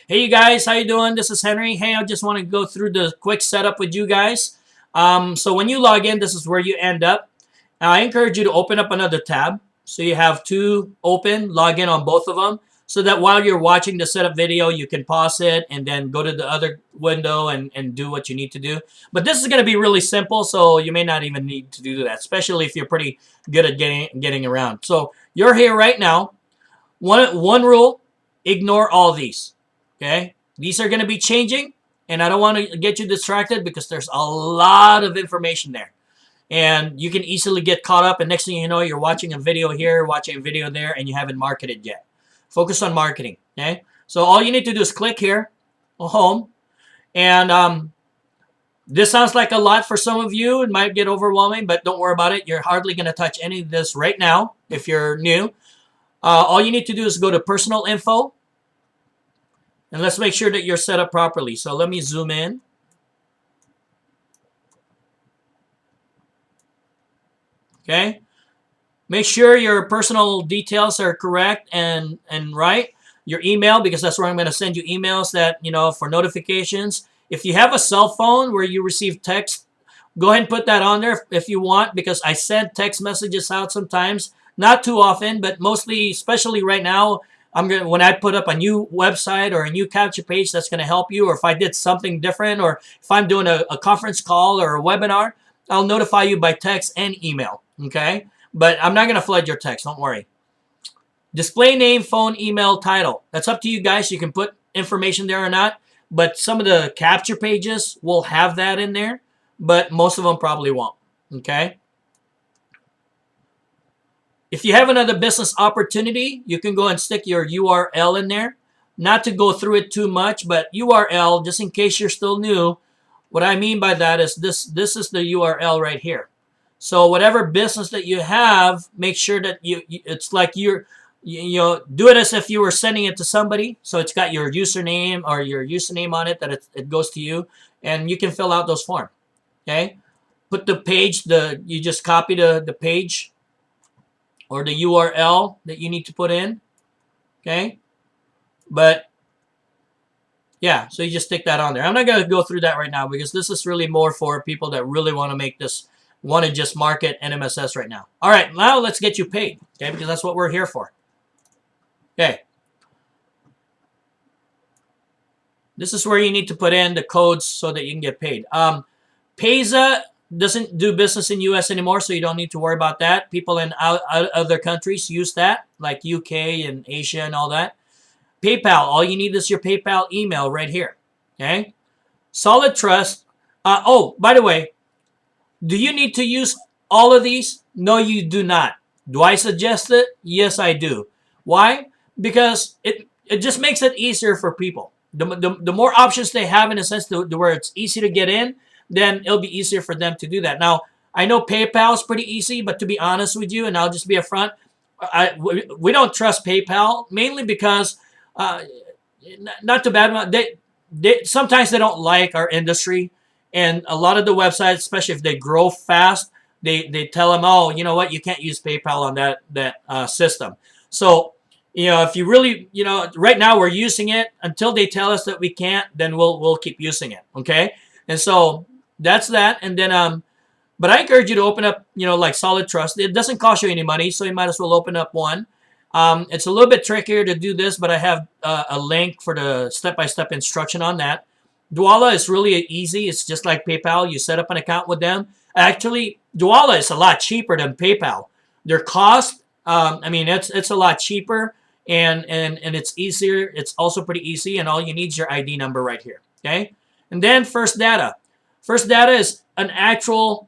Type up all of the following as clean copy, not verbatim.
Hey you guys, how you doing? This is Henry. Hey, I just want to go through the quick setup with you guys. So when you log in, this is where you end up. Now I encourage you to open up another tab. So you have two open, log in on both of them, so that while you're watching the setup video, you can pause it and then go to the other window and do what you need to do. But this is going to be really simple, so you may not even need to do that, especially if you're pretty good at getting around. So you're here right now. One rule, ignore all these. Okay, these are going to be changing, and I don't want to get you distracted because there's a lot of information there, and you can easily get caught up. And next thing you know, you're watching a video here, watching a video there, and you haven't marketed yet. Focus on marketing. Okay, so all you need to do is click here, home, and this sounds like a lot for some of you. It might get overwhelming, but don't worry about it. You're hardly going to touch any of this right now if you're new. All you need to do is go to personal info. And let's make sure that you're set up properly. So let me zoom in. Okay. Make sure your personal details are correct and right. Your email, because that's where I'm going to send you emails that, for notifications. If you have a cell phone where you receive text, go ahead and put that on there if you want, because I send text messages out sometimes. Not too often, but mostly, especially right now, when I put up a new website or a new capture page, that's going to help you. Or if I did something different, or if I'm doing a conference call or a webinar, I'll notify you by text and email. Okay, but I'm not going to flood your text. Don't worry. Display name, phone, email, title. That's up to you guys. You can put information there or not. But some of the capture pages will have that in there, but most of them probably won't. Okay. If you have another business opportunity, you can go and stick your URL in there. Not to go through it too much, but URL, just in case you're still new, what I mean by that is this is the URL right here. So whatever business that you have, make sure that it's like do it as if you were sending it to somebody. So it's got your username or your username on it, that it goes to you, and you can fill out those forms. Okay? Put the page, you just copy the page or the URL that you need to put in, okay? But, yeah, so you just stick that on there. I'm not going to go through that right now because this is really more for people that really want to just market NMSS right now. All right, now let's get you paid, okay? Because that's what we're here for. Okay. This is where you need to put in the codes so that you can get paid. Payza doesn't do business in U.S. anymore, so you don't need to worry about that. People in other countries use that, like UK and Asia and all that. PayPal, all you need is your PayPal email right here. Okay? Solid Trust. Oh, by the way, do you need to use all of these? No, you do not. Do I suggest it? Yes, I do. Why? Because it just makes it easier for people. The more options they have, in a sense, to where it's easy to get in, then it'll be easier for them to do that. Now, I know PayPal is pretty easy, but to be honest with you, and I'll just be upfront, we don't trust PayPal, mainly because, not too bad, sometimes they don't like our industry, and a lot of the websites, especially if they grow fast, they tell them, oh, you know what, you can't use PayPal on that system. So, if you really, right now we're using it. Until they tell us that we can't, then we'll keep using it, okay? And so that's that. And then, but I encourage you to open up, like Solid Trust. It doesn't cost you any money, so you might as well open up one. It's a little bit trickier to do this, but I have a link for the step-by-step instruction on that. Dwolla is really easy. It's just like PayPal. You set up an account with them. Actually, Dwolla is a lot cheaper than PayPal. Their cost, it's a lot cheaper, and it's easier. It's also pretty easy, and all you need is your ID number right here. Okay, and then First Data. First Data is an actual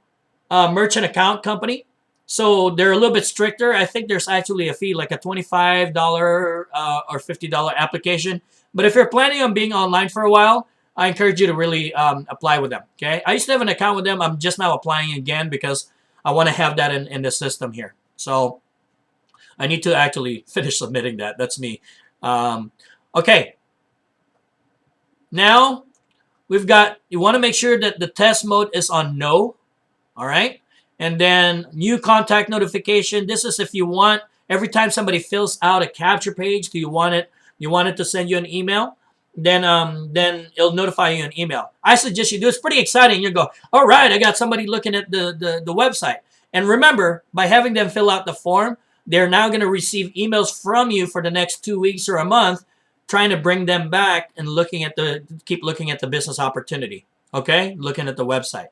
merchant account company, so they're a little bit stricter. I think there's actually a fee, like a $25 or $50 application. But if you're planning on being online for a while, I encourage you to really apply with them. Okay, I used to have an account with them. I'm just now applying again because I want to have that in the system here. So I need to actually finish submitting that. That's me. Okay. Now you want to make sure that the test mode is on no. All right. And then new contact notification. This is if you want, every time somebody fills out a capture page, you want it to send you an email. then it'll notify you an email. I suggest you do. It's pretty exciting. You go, all right, I got somebody looking at the website. And remember, by having them fill out the form, they're now going to receive emails from you for the next 2 weeks or a month, trying to bring them back and keep looking at the business opportunity. Okay, looking at the website.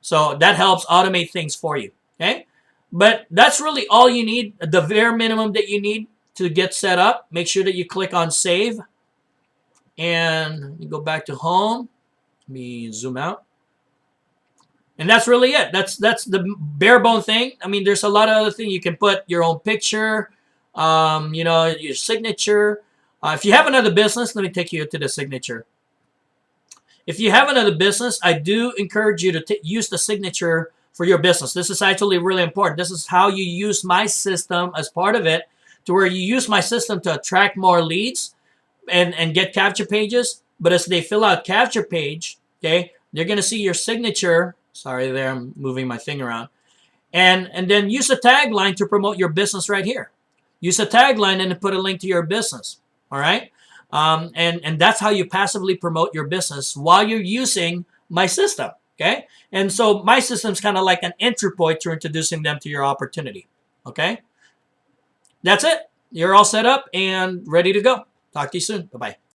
So that helps automate things for you. Okay, but that's really all you need. The bare minimum that you need to get set up. Make sure that you click on save. And you go back to home. Let me zoom out. And that's really it. That's the bare bone thing. I mean, there's a lot of other things. You can put your own picture, your signature. If you have another business, let me take you to the signature. If you have another business, I do encourage you to use the signature for your business. This is actually really important. This is how you use my system as part of it, to where you use my system to attract more leads and get capture pages. But as they fill out capture page, okay, they're going to see your signature. Sorry there, I'm moving my thing around. And then use a tagline to promote your business right here. Use a tagline and put a link to your business. All right? And that's how you passively promote your business while you're using my system. Okay? And so my system's kind of like an entry point to introducing them to your opportunity. Okay? That's it. You're all set up and ready to go. Talk to you soon. Bye-bye.